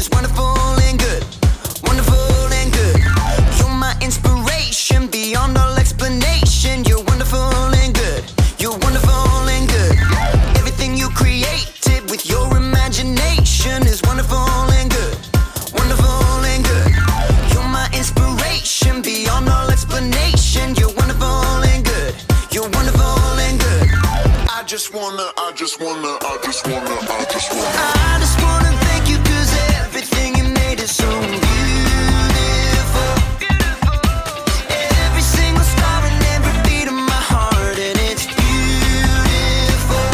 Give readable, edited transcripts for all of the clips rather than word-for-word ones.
is wonderful and good. Wonderful and good. You're my inspiration beyond all explanation. You're wonderful and good. You're wonderful and good. Everything you created with your imagination is wonderful and good. Wonderful and good. You're my inspiration beyond all explanation. You're wonderful and good. You're wonderful and good. I just wanna thank you 'cause everything you made is so beautiful. Every single star and every beat of my heart, and it's beautiful.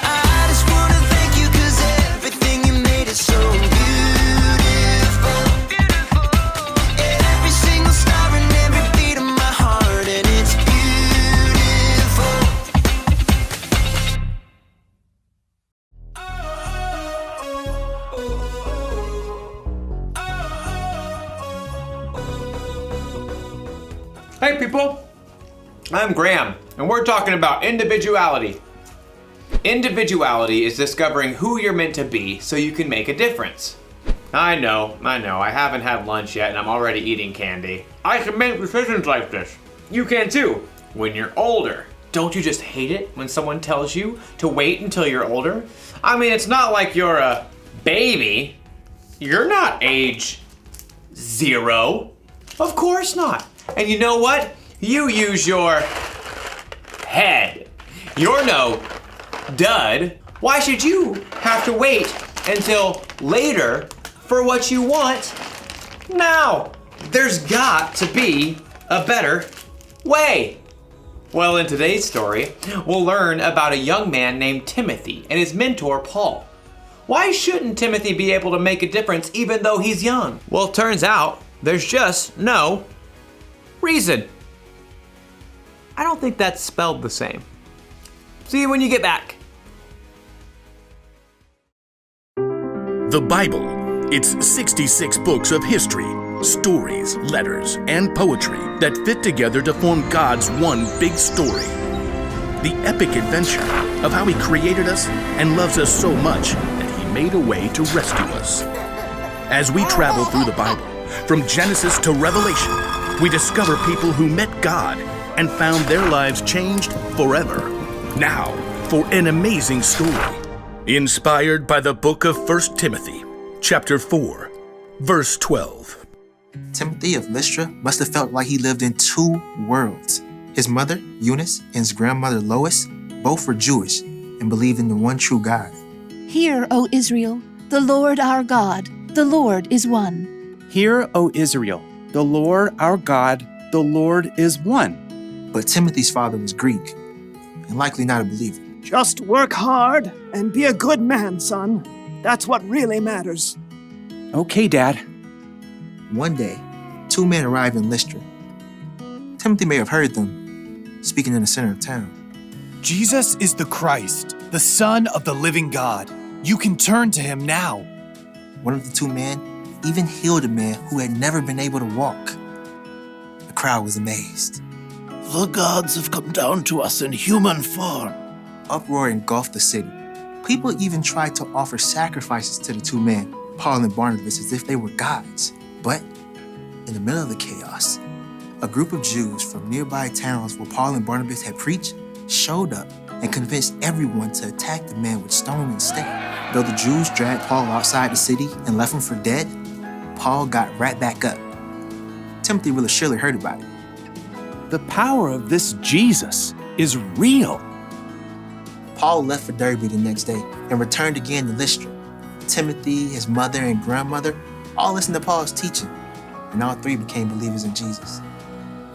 I just wanna thank you 'cause everything you made is so beautiful. Every single star and every beat of my heart, and it's beautiful. Hey people, I'm Graham, and we're talking about individuality. Individuality is discovering who you're meant to be so you can make a difference. I know, I haven't had lunch yet and I'm already eating candy. I can make decisions like this. You can too, when you're older. Don't you just hate it when someone tells you to wait until you're older? I mean, it's not like you're a baby. You're not age 0. Of course not. And you know what? You use your head. You're no dud. Why should you have to wait until later for what you want now? There's got to be a better way. Well, in today's story, we'll learn about a young man named Timothy and his mentor, Paul. Why shouldn't Timothy be able to make a difference even though he's young? Well, it turns out there's just no reason. I don't think that's spelled the same. See you when you get back. The Bible. It's 66 books of history, stories, letters, and poetry that fit together to form God's one big story. The epic adventure of how He created us and loves us so much that He made a way to rescue us. As we travel through the Bible, from Genesis to Revelation, we discover people who met God and found their lives changed forever. Now, for an amazing story, inspired by the book of 1 Timothy, chapter 4, verse 12. Timothy of Lystra must have felt like he lived in two worlds. His mother, Eunice, and his grandmother, Lois, both were Jewish and believed in the one true God. Hear, O Israel, the Lord our God, the Lord is one. Hear, O Israel, the Lord our God, the Lord is one. But Timothy's father was Greek and likely not a believer. Just work hard and be a good man, son. That's what really matters. Okay, Dad. One day, two men arrived in Lystra. Timothy may have heard them speaking in the center of town. Jesus is the Christ, the Son of the living God. You can turn to Him now. One of the two men even healed a man who had never been able to walk. The crowd was amazed. The gods have come down to us in human form. Uproar engulfed the city. People even tried to offer sacrifices to the two men, Paul and Barnabas, as if they were gods. But in the middle of the chaos, a group of Jews from nearby towns where Paul and Barnabas had preached showed up and convinced everyone to attack the man with stone and stake. Though the Jews dragged Paul outside the city and left him for dead, Paul got right back up. Timothy really surely heard about it. The power of this Jesus is real. Paul left for Derbe the next day and returned again to Lystra. Timothy, his mother, and grandmother all listened to Paul's teaching, and all three became believers in Jesus.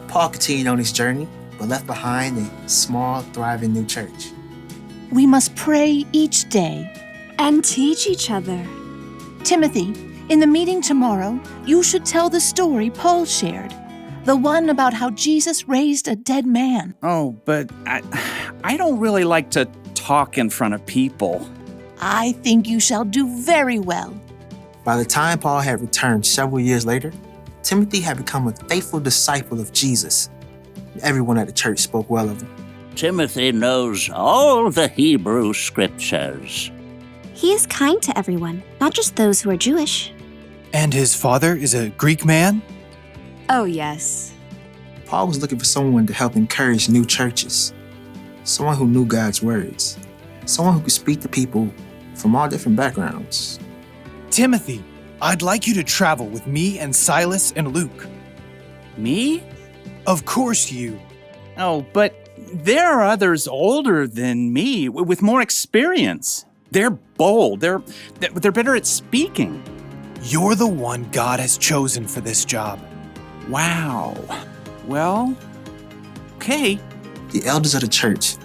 Paul continued on his journey, but left behind a small, thriving new church. We must pray each day. And teach each other. Timothy, in the meeting tomorrow, you should tell the story Paul shared. The one about how Jesus raised a dead man. Oh, but I don't really like to talk in front of people. I think you shall do very well. By the time Paul had returned several years later, Timothy had become a faithful disciple of Jesus. Everyone at the church spoke well of him. Timothy knows all the Hebrew scriptures. He is kind to everyone, not just those who are Jewish. And his father is a Greek man? Oh, yes. Paul was looking for someone to help encourage new churches, someone who knew God's words, someone who could speak to people from all different backgrounds. Timothy, I'd like you to travel with me and Silas and Luke. Me? Of course you. Oh, but there are others older than me with more experience. They're bold. They're better at speaking. You're the one God has chosen for this job. Wow. Well, okay. The elders of the church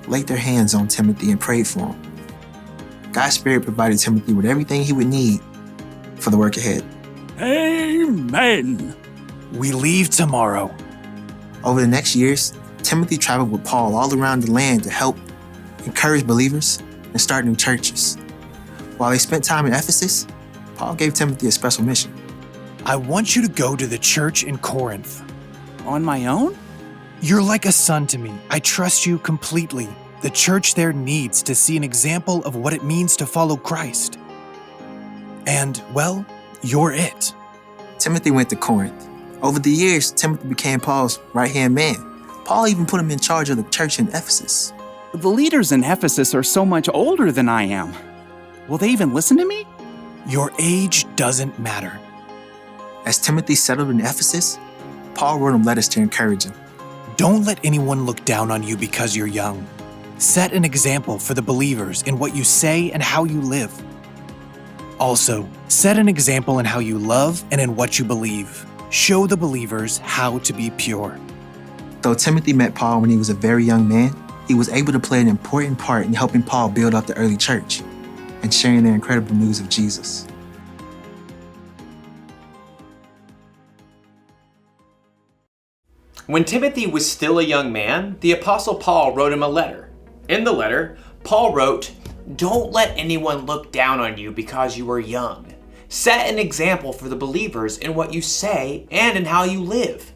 laid their hands on Timothy and prayed for him. God's Spirit provided Timothy with everything he would need for the work ahead. Amen. We leave tomorrow. Over the next years, Timothy traveled with Paul all around the land to help encourage believers and start new churches. While they spent time in Ephesus, Paul gave Timothy a special mission. I want you to go to the church in Corinth. On my own? You're like a son to me. I trust you completely. The church there needs to see an example of what it means to follow Christ. And, well, you're it. Timothy went to Corinth. Over the years, Timothy became Paul's right-hand man. Paul even put him in charge of the church in Ephesus. The leaders in Ephesus are so much older than I am. Will they even listen to me? Your age doesn't matter. As Timothy settled in Ephesus, Paul wrote him letters to encourage him. Don't let anyone look down on you because you're young. Set an example for the believers in what you say and how you live. Also, set an example in how you love and in what you believe. Show the believers how to be pure. Though Timothy met Paul when he was a very young man, he was able to play an important part in helping Paul build up the early church and sharing their incredible news of Jesus. When Timothy was still a young man, the Apostle Paul wrote him a letter. In the letter, Paul wrote, "Don't let anyone look down on you because you are young. Set an example for the believers in what you say and in how you live."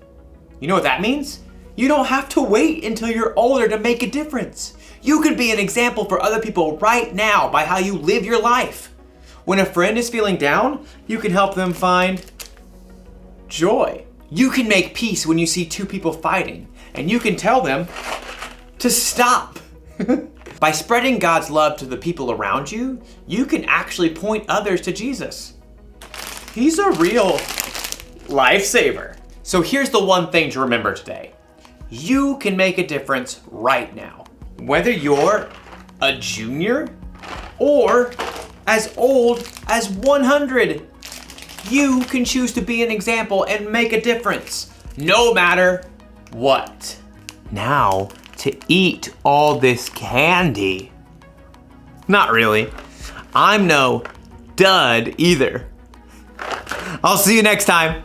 You know what that means? You don't have to wait until you're older to make a difference. You can be an example for other people right now by how you live your life. When a friend is feeling down, you can help them find joy. You can make peace when you see two people fighting, and you can tell them to stop. By spreading God's love to the people around you, you can actually point others to Jesus. He's a real lifesaver. So here's the one thing to remember today. You can make a difference right now. Whether you're a junior or as old as 100, you can choose to be an example and make a difference, no matter what. Now, to eat all this candy. Not really. I'm no dud either. I'll see you next time.